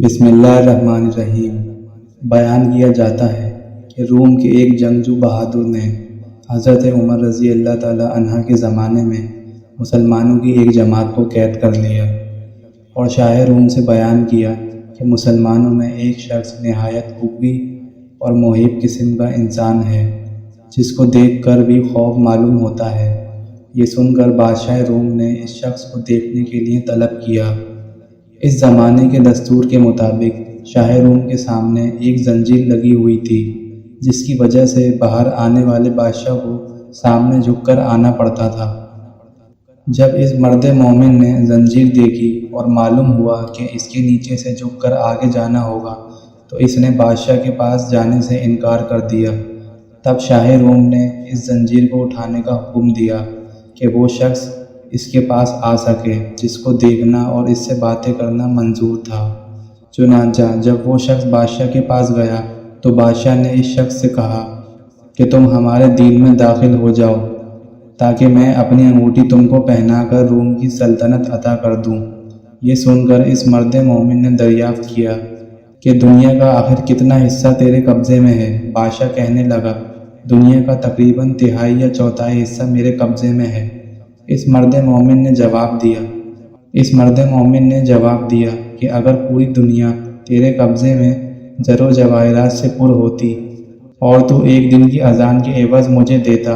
بسم اللہ الرحمن الرحیم۔ بیان کیا جاتا ہے کہ روم کے ایک جنگجو بہادر نے حضرت عمر رضی اللہ تعالی عنہ کے زمانے میں مسلمانوں کی ایک جماعت کو قید کر لیا اور شاہ روم سے بیان کیا کہ مسلمانوں میں ایک شخص نہایت قوی اور محب قسم کا انسان ہے جس کو دیکھ کر بھی خوف معلوم ہوتا ہے۔ یہ سن کر بادشاہ روم نے اس شخص کو دیکھنے کے لیے طلب کیا۔ اس زمانے کے دستور کے مطابق شاہ روم کے سامنے ایک زنجیر لگی ہوئی تھی جس کی وجہ سے باہر آنے والے بادشاہ کو سامنے جھک کر آنا پڑتا تھا۔ جب اس مرد مومن نے زنجیر دیکھی اور معلوم ہوا کہ اس کے نیچے سے جھک کر آگے جانا ہوگا تو اس نے بادشاہ کے پاس جانے سے انکار کر دیا۔ تب شاہ روم نے اس زنجیر کو اٹھانے کا حکم دیا کہ وہ شخص اس کے پاس آ سکے جس کو دیکھنا اور اس سے باتیں کرنا منظور تھا۔ چنانچہ جب وہ شخص بادشاہ کے پاس گیا تو بادشاہ نے اس شخص سے کہا کہ تم ہمارے دین میں داخل ہو جاؤ تاکہ میں اپنی انگوٹھی تم کو پہنا کر روم کی سلطنت عطا کر دوں۔ یہ سن کر اس مرد مومن نے دریافت کیا کہ دنیا کا آخر کتنا حصہ تیرے قبضے میں ہے؟ بادشاہ کہنے لگا دنیا کا تقریباً تہائی یا چوتھائی حصہ میرے قبضے میں ہے۔ اس مرد مومن نے جواب دیا کہ اگر پوری دنیا تیرے قبضے میں زر و جواہرات سے پر ہوتی اور تو ایک دن کی اذان کے عوض مجھے دیتا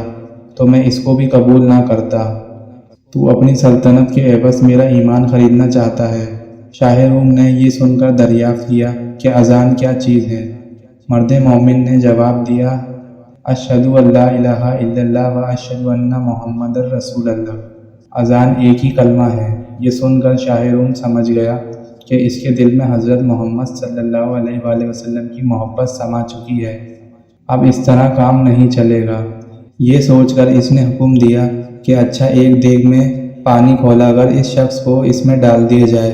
تو میں اس کو بھی قبول نہ کرتا۔ تو اپنی سلطنت کے عوض میرا ایمان خریدنا چاہتا ہے۔ شاہ روم نے یہ سن کر دریافت کیا کہ اذان کیا چیز ہے؟ مرد مومن نے جواب دیا اشہد ان لا الہ الا اللہ و اشہد ان محمد رسول اللہ۔ اذان ایک ہی کلمہ ہے۔ یہ سن کر شاہ روم سمجھ گیا کہ اس کے دل میں حضرت محمد صلی اللہ علیہ وآلہ وسلم کی محبت سما چکی ہے، اب اس طرح کام نہیں چلے گا۔ یہ سوچ کر اس نے حکم دیا کہ اچھا ایک دیگ میں پانی کھولا کر اس شخص کو اس میں ڈال دیا جائے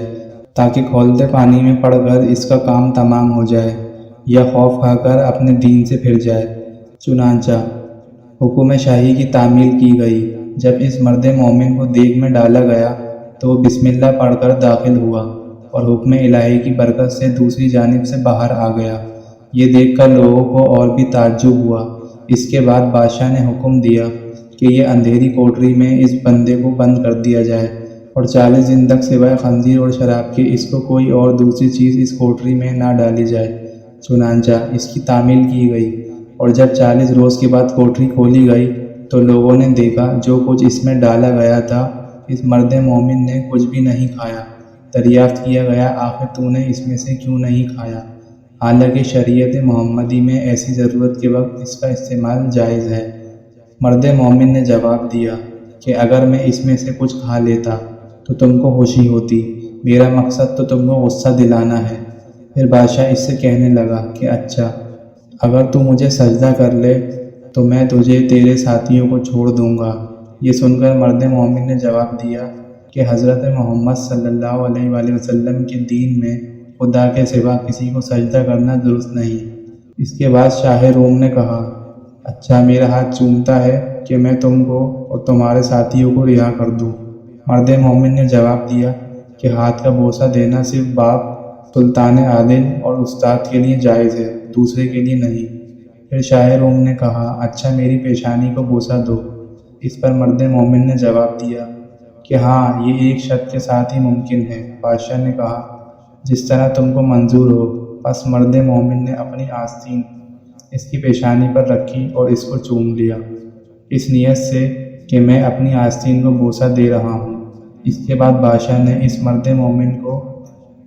تاکہ کھولتے پانی میں پڑ کر اس کا کام تمام ہو جائے یا خوف کھا کر اپنے دین سے پھر جائے۔ چنانچہ حکم شاہی کی تعمیل کی گئی۔ جب اس مرد مومن کو دیگ میں ڈالا گیا تو وہ بسم اللہ پڑھ کر داخل ہوا اور حکم الہی کی برکت سے دوسری جانب سے باہر آ گیا۔ یہ دیکھ کر لوگوں کو اور بھی تعجب ہوا۔ اس کے بعد بادشاہ نے حکم دیا کہ یہ اندھیری کوٹری میں اس بندے کو بند کر دیا جائے اور 40 دن تک سوائے خنزیر اور شراب کے اس کو کوئی اور دوسری چیز اس کوٹری میں نہ ڈالی جائے۔ چنانچہ اس کی تعمیل کی گئی اور جب 40 روز کے بعد کوٹری کھولی گئی تو لوگوں نے دیکھا جو کچھ اس میں ڈالا گیا تھا اس مرد مومن نے کچھ بھی نہیں کھایا۔ دریافت کیا گیا آخر تو نے اس میں سے کیوں نہیں کھایا؟ حالانکہ شریعت محمدی میں ایسی ضرورت کے وقت اس کا استعمال جائز ہے۔ مرد مومن نے جواب دیا کہ اگر میں اس میں سے کچھ کھا لیتا تو تم کو خوشی ہوتی، میرا مقصد تو تم کو غصہ دلانا ہے۔ پھر بادشاہ اس سے کہنے لگا کہ اچھا اگر تو مجھے سجدہ کر لے تو میں تجھے تیرے ساتھیوں کو چھوڑ دوں گا۔ یہ سن کر مرد مومن نے جواب دیا کہ حضرت محمد صلی اللہ علیہ وآلہ وسلم کے دین میں خدا کے سوا کسی کو سجدہ کرنا درست نہیں۔ اس کے بعد شاہ روم نے کہا اچھا میرا ہاتھ چومتا ہے کہ میں تم کو اور تمہارے ساتھیوں کو رہا کر دوں۔ مرد مومن نے جواب دیا کہ ہاتھ کا بوسہ دینا صرف باپ، سلطان عادل اور استاد کے لیے جائز ہے، دوسرے کے لیے نہیں۔ پھر شاہ روم نے کہا اچھا میری پیشانی کو بوسہ دو۔ اس پر مرد مومن نے جواب دیا کہ ہاں یہ ایک شرط کے ساتھ ہی ممکن ہے۔ بادشاہ نے کہا جس طرح تم کو منظور ہو۔ پس مرد مومن نے اپنی آستین اس کی پیشانی پر رکھی اور اس کو چوم لیا اس نیت سے کہ میں اپنی آستین کو بوسہ دے رہا ہوں۔ اس کے بعد بادشاہ نے اس مرد مومن کو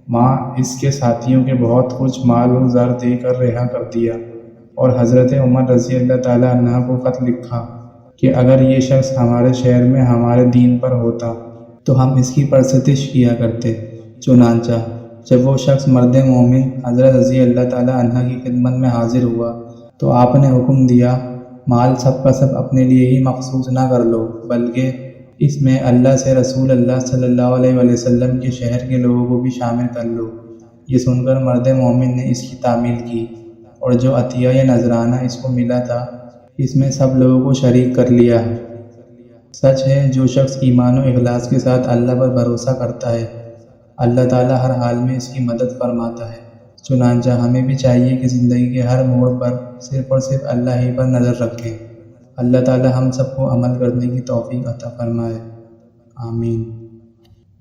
ماں اس کے ساتھیوں کے بہت کچھ مال و زر دے کر رہا کر دیا اور حضرت عمر رضی اللہ تعالیٰ عنہ کو خط لکھا کہ اگر یہ شخص ہمارے شہر میں ہمارے دین پر ہوتا تو ہم اس کی پرستش کیا کرتے۔ چنانچہ جب وہ شخص مرد مومن حضرت رضی اللہ تعالیٰ عنہ کی خدمت میں حاضر ہوا تو آپ نے حکم دیا مال سب کا سب اپنے لیے ہی مخصوص نہ کر لو بلکہ اس میں اللہ سے رسول اللہ صلی اللہ علیہ وآلہ وسلم کے شہر کے لوگوں کو بھی شامل کر لو۔ یہ سن کر مرد مومن نے اس کی تعمیل کی اور جو عطیہ یا نذرانہ اس کو ملا تھا اس میں سب لوگوں کو شریک کر لیا۔ سچ ہے جو شخص ایمان و اخلاص کے ساتھ اللہ پر بھروسہ کرتا ہے اللہ تعالیٰ ہر حال میں اس کی مدد فرماتا ہے۔ چنانچہ ہمیں بھی چاہیے کہ زندگی کے ہر موڑ پر صرف اور صرف اللہ ہی پر نظر رکھیں۔ اللہ تعالیٰ ہم سب کو عمل کرنے کی توفیق عطا فرمائے۔ آمین۔